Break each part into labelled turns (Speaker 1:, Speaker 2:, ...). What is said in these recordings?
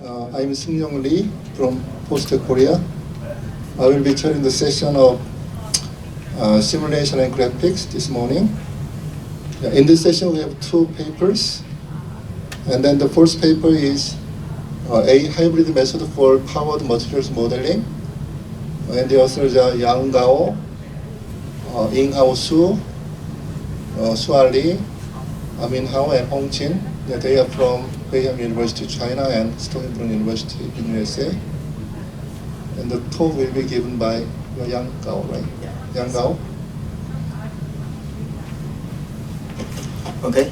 Speaker 1: I'm Seungyong Lee from Post Korea. I will be chairing the session of simulation and graphics this morning. In this session, we have two papers. And then the first paper is a hybrid method for powered materials modeling. And the authors are Yinghao, Yinghao Su, Shuai Lee, Aimin and Hong-Jin. They are from Beihang University, China, and Sandstorm University in USA. And the talk will be given by Yinghao, right? Yeah. Yinghao.
Speaker 2: Okay.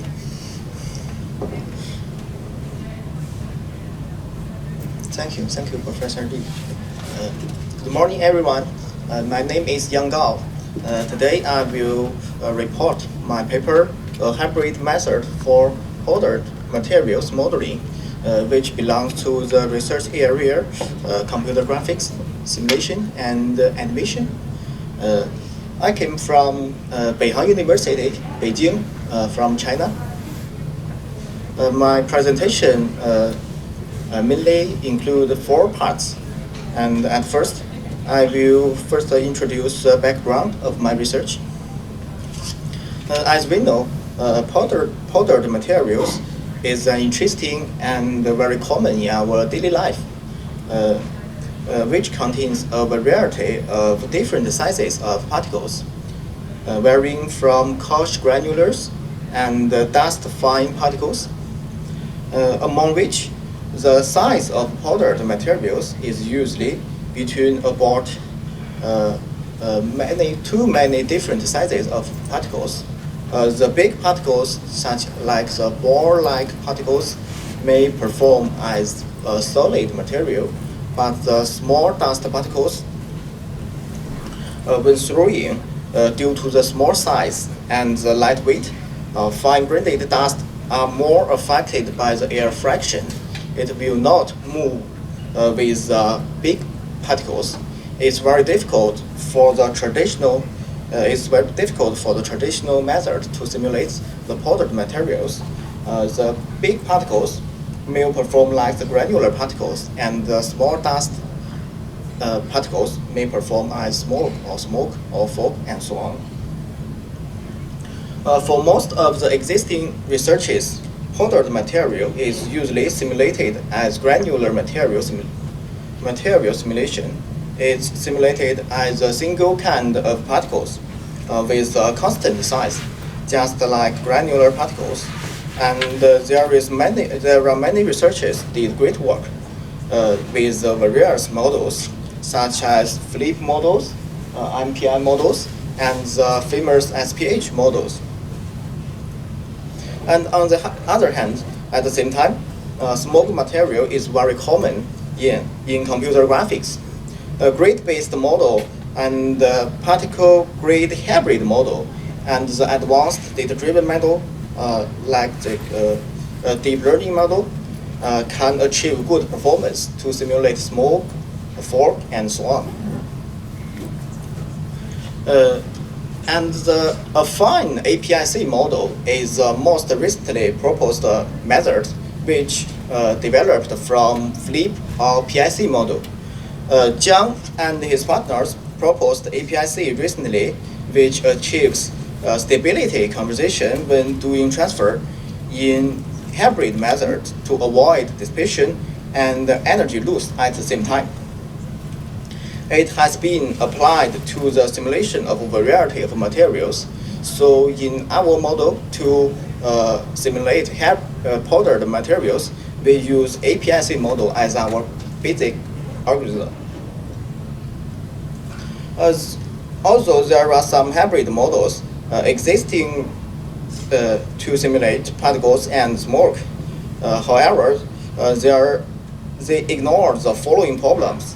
Speaker 2: Thank you, Professor Lee. Good morning, everyone. My name is Yinghao. Today I will report my paper, a hybrid method for powdered materials modeling, which belongs to the research area, computer graphics, simulation, and animation. I came from Beihang University, Beijing, from China. My presentation mainly include 4 parts. And at first, I will first introduce the background of my research. As we know, powdered materials is interesting and very common in our daily life, which contains a variety of different sizes of particles, varying from coarse granulars and dust fine particles, among which the size of powdered materials is usually between about too many different sizes of particles. The big particles, such like the ball-like particles, may perform as a solid material, but the small dust particles, when throwing, due to the small size and the light weight, fine-grained dust are more affected by the air friction. It will not move with big particles. It's very difficult for the traditional method to simulate the powdered materials. The big particles may perform like the granular particles, and the small dust particles may perform as smoke or fog, and so on. For most of the existing researches, powdered material is usually simulated as granular material simulation. It's simulated as a single kind of particles with a constant size, just like granular particles. And there are many researchers did great work with various models, such as flip models, MPI models, and the famous SPH models. And on the other hand, at the same time, smoke material is very common in computer graphics. A grid-based model and the particle-grid hybrid model and the advanced data-driven model, like the deep learning model, can achieve good performance to simulate smoke, fog, and so on. And a fine APIC model is the most recently proposed method, which developed from flip or PIC model. Zhang and his partners proposed APIC recently, which achieves stability conservation when doing transfer in hybrid method to avoid dissipation and energy loss at the same time. It has been applied to the simulation of a variety of materials. So in our model to simulate powdered materials, we use APIC model as our basic algorithm. Also, there are some hybrid models existing to simulate particles and smoke. However, they ignore the following problems.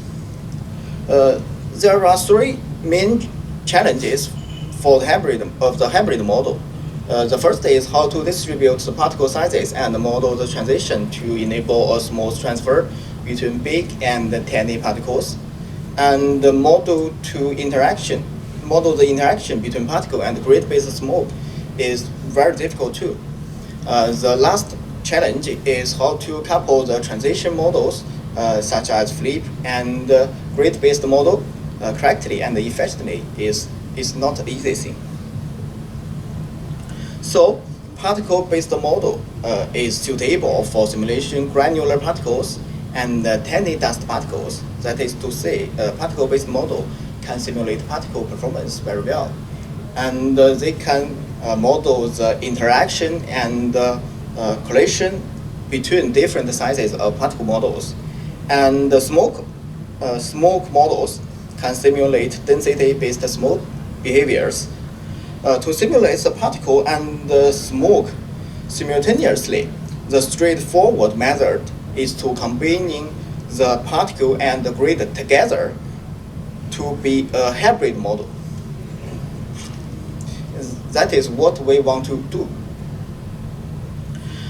Speaker 2: There are 3 main challenges for the hybrid model. The first is how to distribute the particle sizes and model the transition to enable a smooth transfer between big and tiny particles, and model the interaction between particle and grid-based smoke is very difficult too. The last challenge is how to couple the transition models such as flip and grid-based model correctly and efficiently is not an easy thing. So particle-based model is suitable for simulation granular particles and tiny dust particles. That is to say, a particle-based model can simulate particle performance very well. And they can model the interaction and collision between different sizes of particle models. And the smoke models can simulate density-based smoke behaviors. To simulate the particle and the smoke simultaneously, the straightforward method is to combining the particle and the grid together to be a hybrid model. That is what we want to do.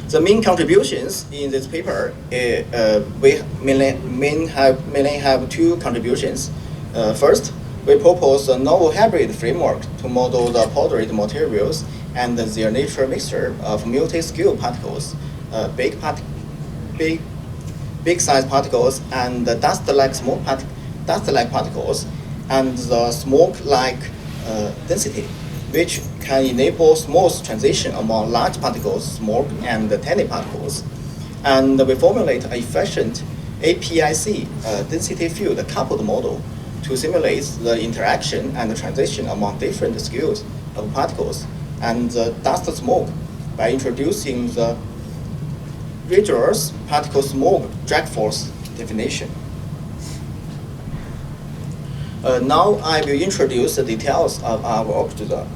Speaker 2: The main contributions in this paper, we mainly have two contributions. First, we propose a novel hybrid framework to model the powdered materials and their nature mixture of multi-scale particles, big size particles and dust-like particles, and the smoke-like density, which can enable smooth transition among large particles, smoke, and tiny particles. And we formulate an efficient APIC density field coupled model to simulate the interaction and the transition among different scales of particles and the dust smoke by introducing the rigorous particle smoke drag force definition. Now I will introduce the details of our algorithm.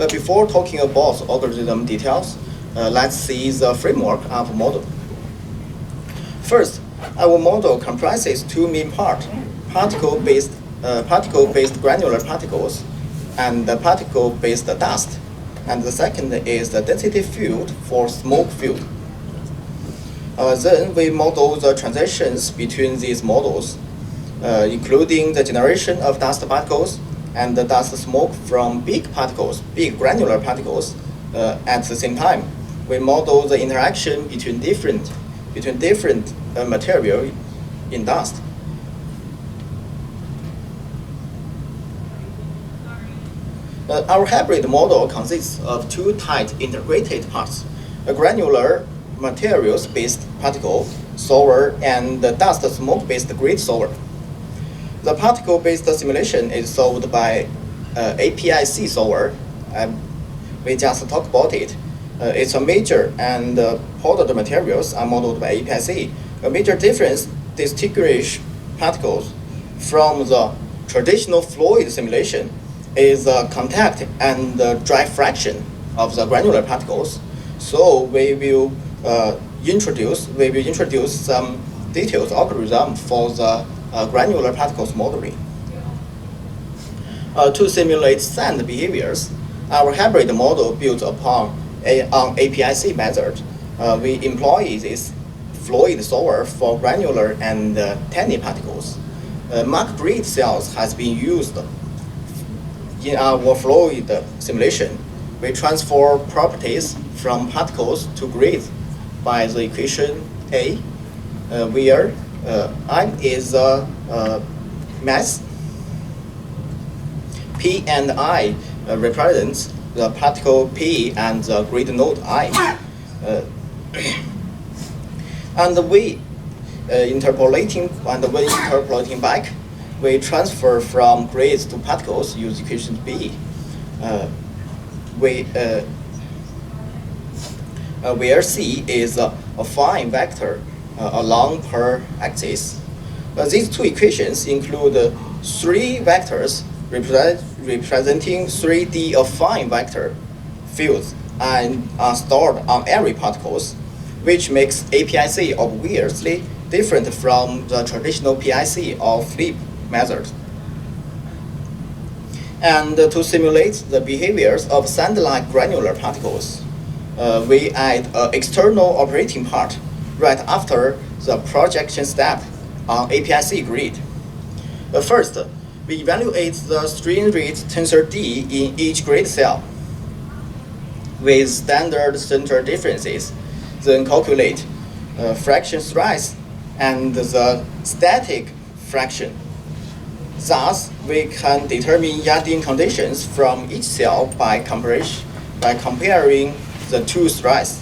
Speaker 2: Before talking about algorithm details, let's see the framework of model. First, our model comprises two main parts: particle-based granular particles and the particle-based dust. And the second is the density field for smoke field. Then we model the transitions between these models, including the generation of dust particles and the dust smoke from big granular particles. At the same time, we model the interaction between different material in dust. Our hybrid model consists of two tight integrated parts: a granular materials-based particle solver and the dust smoke-based grid solver. The particle-based simulation is solved by APIC solver. We just talked about it. It's a major and powdered materials are modeled by APIC. A major difference distinguishes particles from the traditional fluid simulation is the contact and the drag fraction of the granular particles. So we will introduce some detailed algorithm for the granular particles modeling. To simulate sand behaviors, our hybrid model builds upon an APIC method. We employ this fluid solver for granular and tiny particles. Mark grid cells has been used in our fluid simulation. We transfer properties from particles to grids by the equation A, where I is mass, P and I represents the particle P and the grid node I. And we interpolating back, we transfer from grids to particles use equation B. Where C is a fine vector along per axis. These two equations include three vectors representing 3D affine vector fields and are stored on every particles, which makes APIC obviously different from the traditional PIC or flip method. And to simulate the behaviors of sand-like granular particles, we add an external operating part right after the projection step on APIC grid. First, we evaluate the strain rate tensor D in each grid cell. with standard center differences, then calculate fraction size and the static fraction. Thus, we can determine Yarding conditions from each cell by comparing the two threads.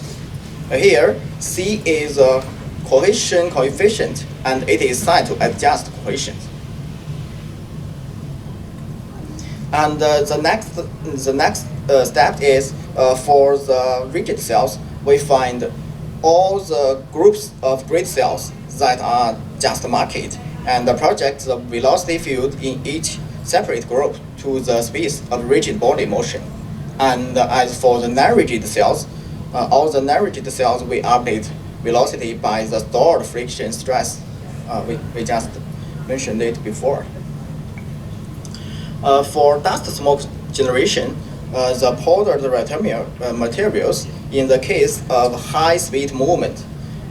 Speaker 2: Here, C is a cohesion coefficient, and it is set to adjust cohesion. And the next step is for the rigid cells, we find all the groups of grid cells that are just marked and project the velocity field in each separate group to the space of rigid body motion. And as for the non-rigid cells, all the non-rigid cells we update velocity by the stored friction stress. We just mentioned it before. For dust smoke generation, the powdered materials, in the case of high-speed movement,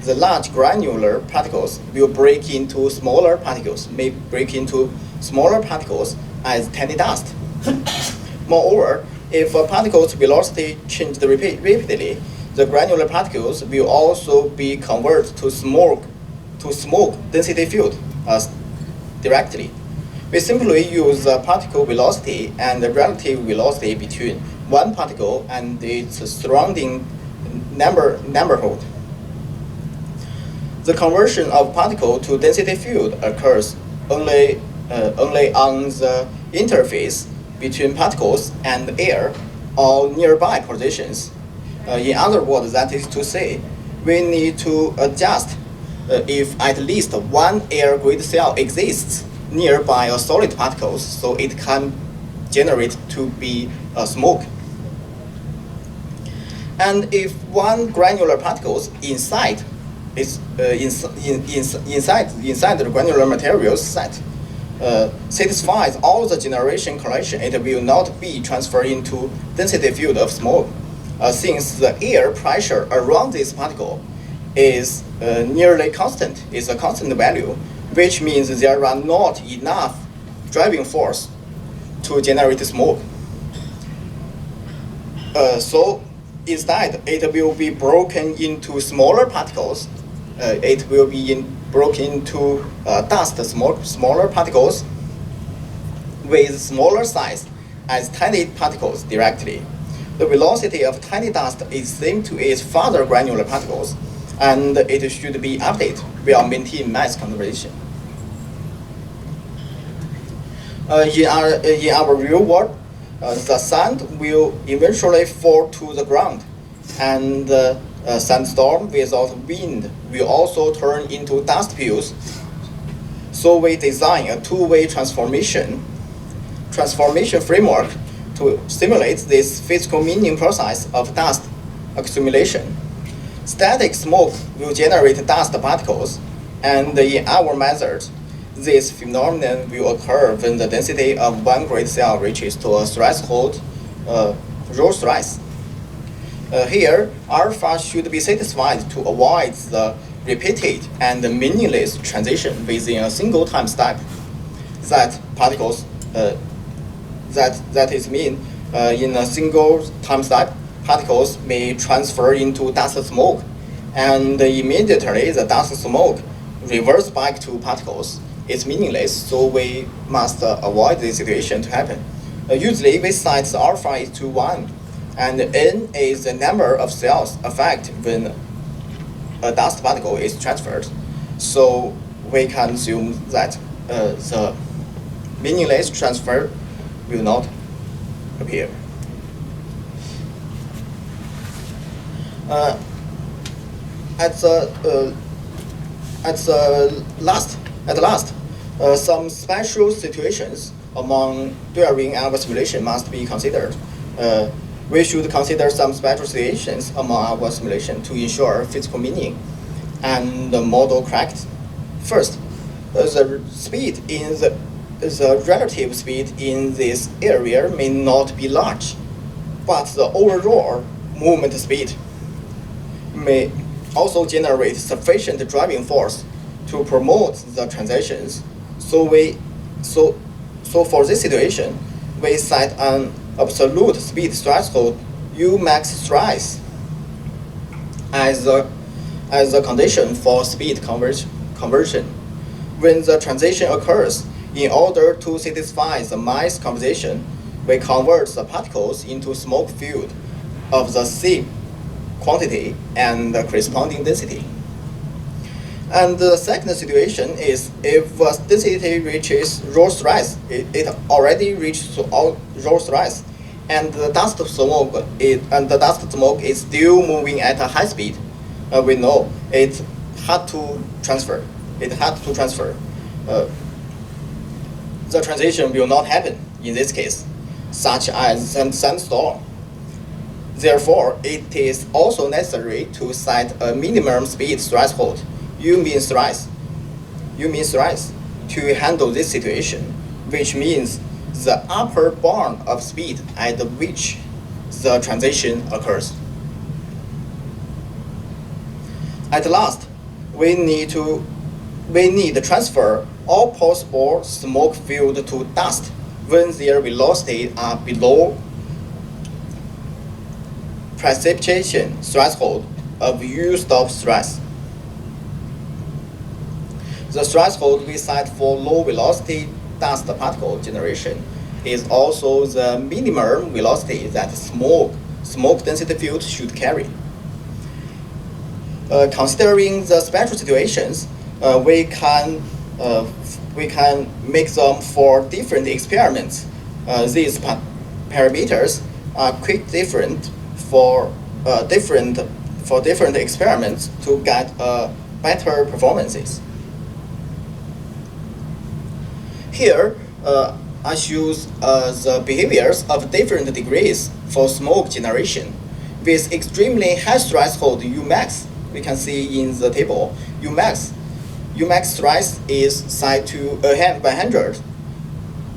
Speaker 2: the large granular particles will break into smaller particles, may break into smaller particles as tiny dust. Moreover, if a particle's velocity changes rapidly, the granular particles will also be converted to smoke density field directly. We simply use the particle velocity and the relative velocity between one particle and its surrounding neighborhood. The conversion of particle to density field occurs only on the interface between particles and air or nearby positions. In other words, that is to say, we need to adjust if at least one air grid cell exists nearby a solid particles, so it can generate to be a smoke. And if one granular particles inside is inside the granular materials set satisfies all the generation condition, it will not be transferred into density field of smoke, since the air pressure around this particle is nearly constant, is a constant value, which means there are not enough driving force to generate smoke. So instead, it will be broken into smaller particles. It will be broken into dust, smaller particles with smaller size as tiny particles directly. The velocity of tiny dust is same to its farther granular particles, and it should be updated while maintain mass conservation. In our real world, the sand will eventually fall to the ground, and sandstorm without wind will also turn into dust pills. So we design a two-way transformation framework to simulate this physical meaning process of dust accumulation. Static smoke will generate dust particles, and in our method, this phenomenon will occur when the density of one grid cell reaches to a threshold rho thrice. Here, alpha should be satisfied to avoid the repeated and meaningless transition within a single time step. That particles that is mean in a single time step, particles may transfer into dust smoke, and immediately the dust smoke reverts back to particles. It's meaningless, so we must avoid this situation to happen. Usually, we set the alpha to 1, and n is the number of cells affected when a dust particle is transferred. So we can assume that the meaningless transfer will not appear. At last, some special situations during our simulation must be considered. We should consider some special situations among our simulation to ensure physical meaning and the model correct. First, the relative speed in this area may not be large, but the overall movement speed may also generate sufficient driving force to promote the transitions. So for this situation, we set an absolute speed threshold U max thrice as a condition for speed conversion. When the transition occurs, in order to satisfy the mass conversion, we convert the particles into smoke field of the same quantity and the corresponding density. And the second situation is if density reaches Rolls-Royce, it already reached Rolls-Royce, and the dust smoke is still moving at a high speed. We know it had to transfer. The transition will not happen in this case, such as Sandstorm. Therefore, it is also necessary to set a minimum speed threshold, U mean thrice, to handle this situation, which means the upper bound of speed at which the transition occurs. At last, we need to transfer all possible smoke filled to dust when their velocity are below precipitation threshold of U stop stress. The threshold we set for low velocity dust particle generation is also the minimum velocity that smoke density field should carry. Considering the special situations, we can make them for different experiments. These parameters are quite different for different experiments to get better performances. Here, I choose the behaviors of different degrees for smoke generation. With extremely high threshold Umax, we can see in the table, Umax thrice is set to 100.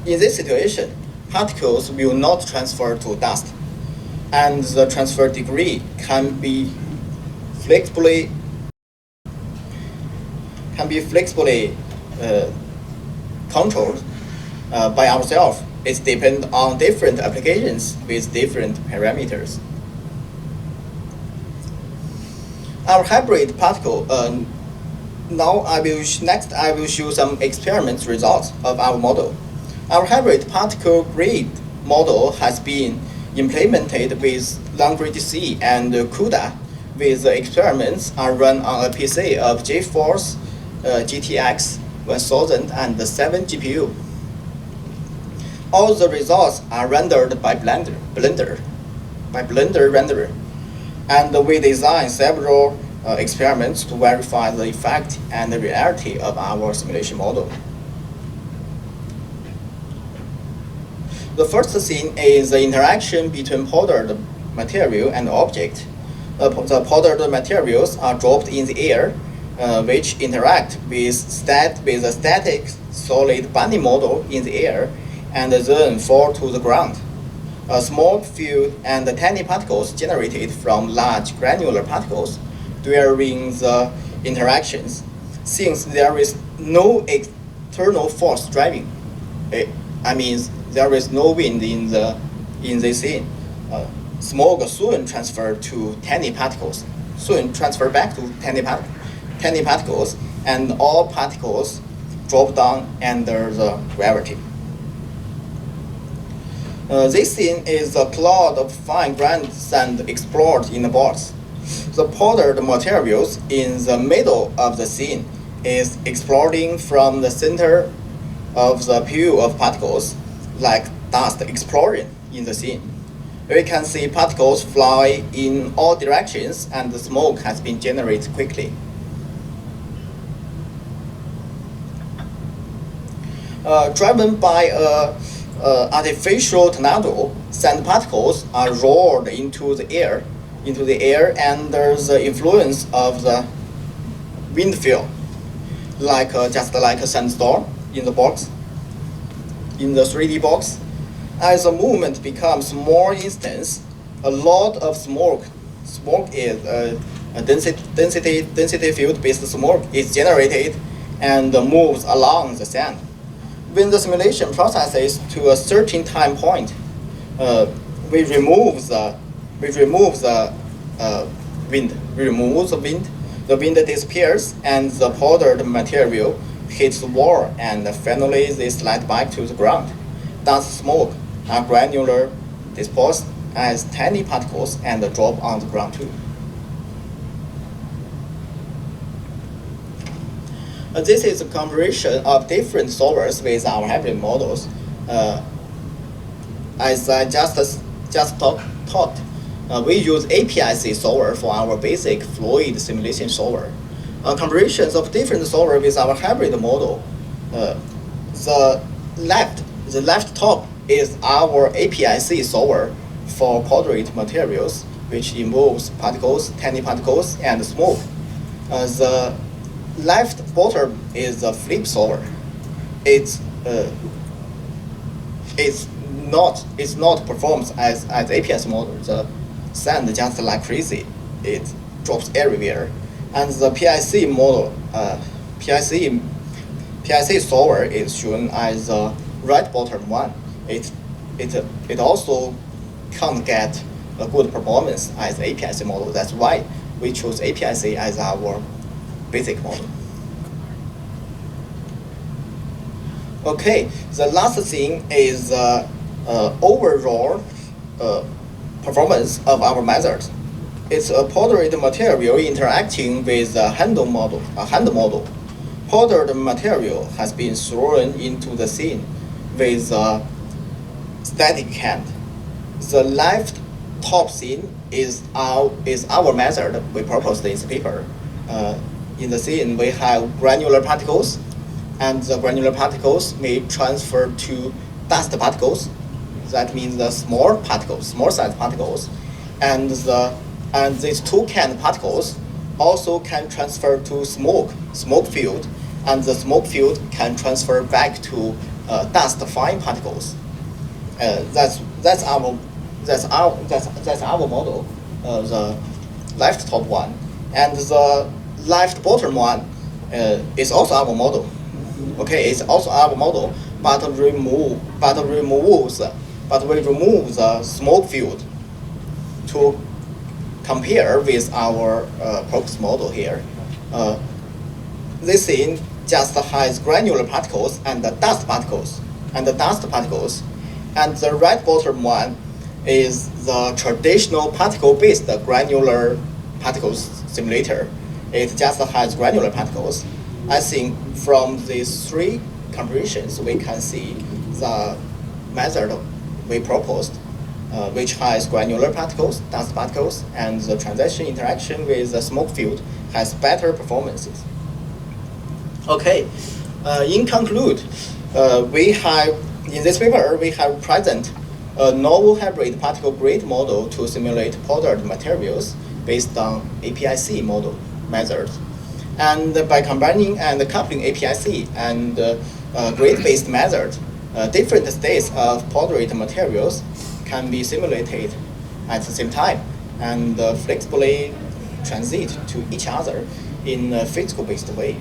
Speaker 2: In this situation, particles will not transfer to dust, and the transfer degree can be flexibly controlled by ourselves. It depends on different applications with different parameters. Our hybrid particle. Next I will show some experiment results of our model. Our hybrid particle grid model has been implemented with long-grid DC and CUDA, with the experiments are run on a PC of GeForce GTX 1007 GPU. All the results are rendered by Blender renderer, and we design several experiments to verify the effect and the reality of our simulation model. The first scene is the interaction between powdered material and object. The powdered materials are dropped in the air, which interact with a static solid binding model in the air and then fall to the ground. A small field and tiny particles generated from large granular particles during the interactions. Since there is no external force driving, there is no wind in this scene, smoke soon transfer to tiny particles. Soon transfer back to tiny particles, and all particles drop down under the gravity. This scene is a cloud of fine-grained sand explored in a box. The powdered materials in the middle of the scene is exploding from the center of the pool of particles, like dust explosion in the scene. We can see particles fly in all directions, and the smoke has been generated quickly. Driven by a artificial tornado, sand particles are roared into the air under the influence of the wind field, just like a sandstorm in the box, in the 3D box. As the movement becomes more intense, a lot of smoke is a density field-based smoke is generated and moves along the sand. When the simulation processes to a certain time point, we remove the we remove the wind. We remove the wind. The wind disappears, and the powdered material hits the wall, and finally they slide back to the ground. Dust, smoke are granular, dispersed as tiny particles, and drop on the ground too. This is a comparison of different solvers with our hybrid models. As I just taught, we use APIC solver for our basic fluid simulation solver. Comparisons of different solver with our hybrid model. The left top is our APIC solver for powdered materials, which involves particles, tiny particles, and smoke. The left bottom is the flip solver. It's not performed as APIC model. The sand just like crazy. It drops everywhere. And the PIC model, PIC solver is shown as the right bottom one. It also can't get a good performance as APIC model. That's why we chose APIC as our basic model. Okay, the last thing is overall performance of our method. It's a powdered material interacting with a hand model. Powdered material has been thrown into the scene with a static hand. The left top scene is our method we proposed in this paper. In the scene, we have granular particles, and the granular particles may transfer to dust particles. That means the small size particles, and these two canned particles also can transfer to smoke field, and the smoke field can transfer back to dust fine particles. That's our model, the left top one, and the left bottom one is also our model. Okay, it's also our model, but we remove the smoke field to compare with our proposed model here. This scene just has granular particles and the dust particles, and the right bottom one is the traditional particle-based granular particles simulator. It just has granular particles. I think from these three comparisons, we can see the method we proposed, which has granular particles, dust particles, and the transaction interaction with the smoke field has better performances. Okay, in conclude, in this paper, we have present a novel hybrid particle grid model to simulate powdered materials based on APIC model methods. And by combining and coupling APIC and grid-based methods, different states of powdered materials can be simulated at the same time and flexibly transit to each other in a physical-based way.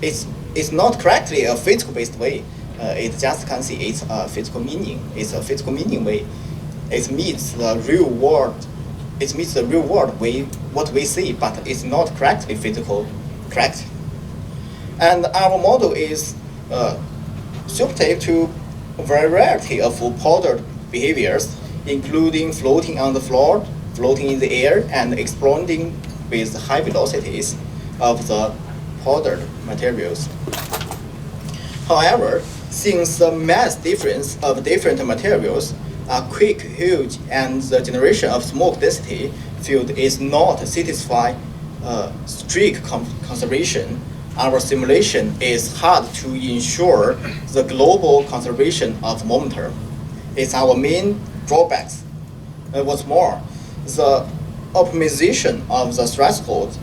Speaker 2: It's not correctly a physical-based way. It just can see it's a physical meaning. It's a physical meaning way. It meets the real world. It meets the real world way, what we see, but it's not correctly correct. And our model is suited to a variety of powdered behaviors, including floating on the floor, floating in the air, and exploding with high velocities of the powdered materials. However, since the mass difference of different materials are quick, huge, and the generation of smoke density field is not satisfy strict conservation, our simulation is hard to ensure the global conservation of momentum. It's our main drawbacks. What's more, the optimization of the threshold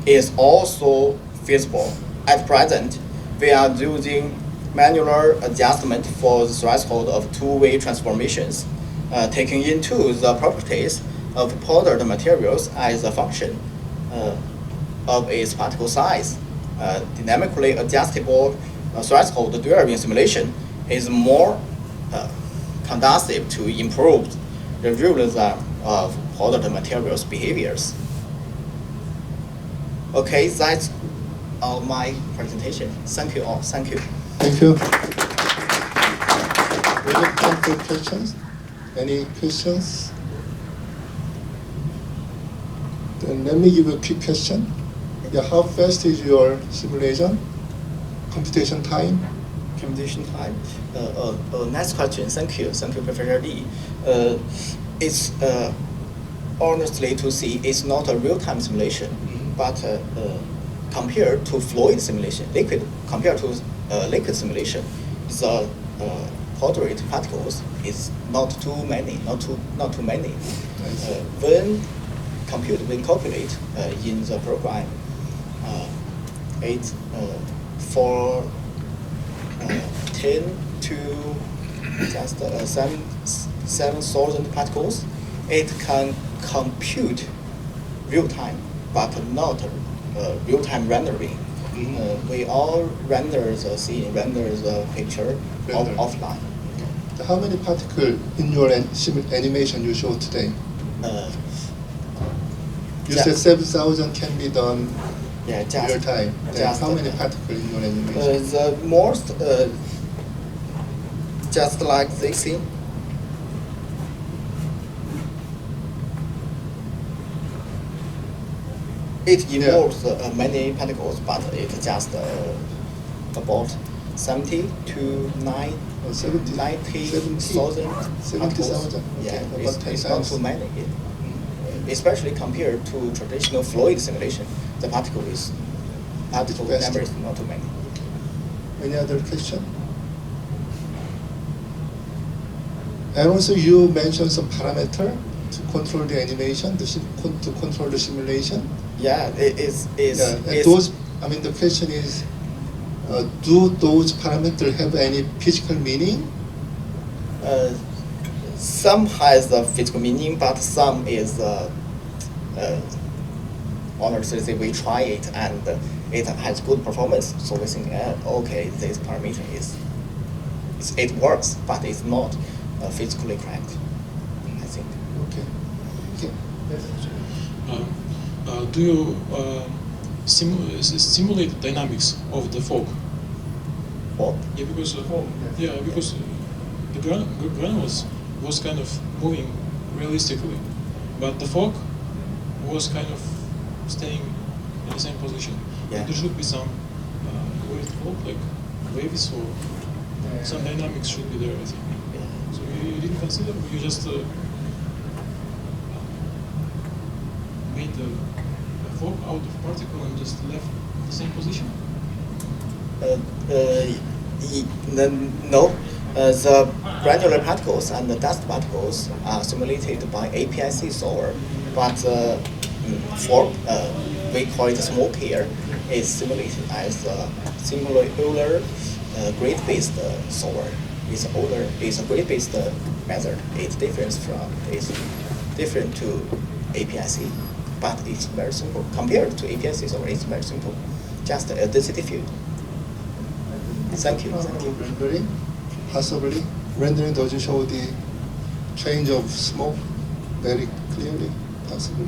Speaker 2: is also feasible. At present, we are using manual adjustment for the threshold of two-way transformations, taking into the properties of powdered materials as a function of its particle size. Dynamically adjustable threshold during simulation is more conducive to improve the realism of product materials behaviors. Okay, that's all my presentation. Thank you all. Thank you.
Speaker 1: Thank you. We have time for questions. Any questions? Then let me give you a quick question. Yeah, how fast is your simulation? Computation time?
Speaker 2: Computation time. Next question. Thank you. Thank you, Professor Lee. It's honestly to see, it's not a real-time simulation, but compared to fluid simulation, compared to liquid simulation, the moderate particles is not too many. When calculate in the program, it's for 10 to just 7,000 particles, it can compute real time, but not real-time rendering. We all render the scene, render the picture offline.
Speaker 1: How many particles in your animation you showed today? You said 7,000 can be done real time. How many particles in your animation?
Speaker 2: The most, just like this thing. It involves many particles, but it's just about 70 to 90,000 particles. Yeah, it's not too many. Especially compared to traditional fluid simulation, the particle number is not too many.
Speaker 1: Any other question? And also you mentioned some parameter to control the animation, to control the simulation.
Speaker 2: Yeah,
Speaker 1: the question is, do those parameters have any physical meaning?
Speaker 2: Some has a physical meaning, but some is honestly we try it and it has good performance. So we think, okay, this parameter it works, but it's not physically correct, I think.
Speaker 1: Okay.
Speaker 3: Do you simulate dynamics of the fog?
Speaker 2: What?
Speaker 3: Yeah, because the granules was kind of moving realistically, but the fog was kind of staying in the same position.
Speaker 2: Yeah.
Speaker 3: There should be some wave flow, like waves, or some dynamics should be there, I think.
Speaker 2: Yeah.
Speaker 3: So you didn't consider, you just made the fog out of particle and just left the same position?
Speaker 2: No. The granular particles and the dust particles are simulated by APIC solver, but fog, we call it smoke here, is simulated as a singular grid-based solver. It's a grid-based method. It's different to APIC, but it's very simple. Compared to APIC solver, it's very simple. Just a density field. Thank you.
Speaker 1: Rendering, possibly. Rendering doesn't show the change of smoke very clearly, possibly.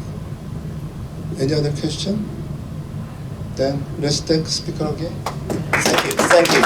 Speaker 1: Any other question? Then let's thank the speaker again.
Speaker 2: Thank you.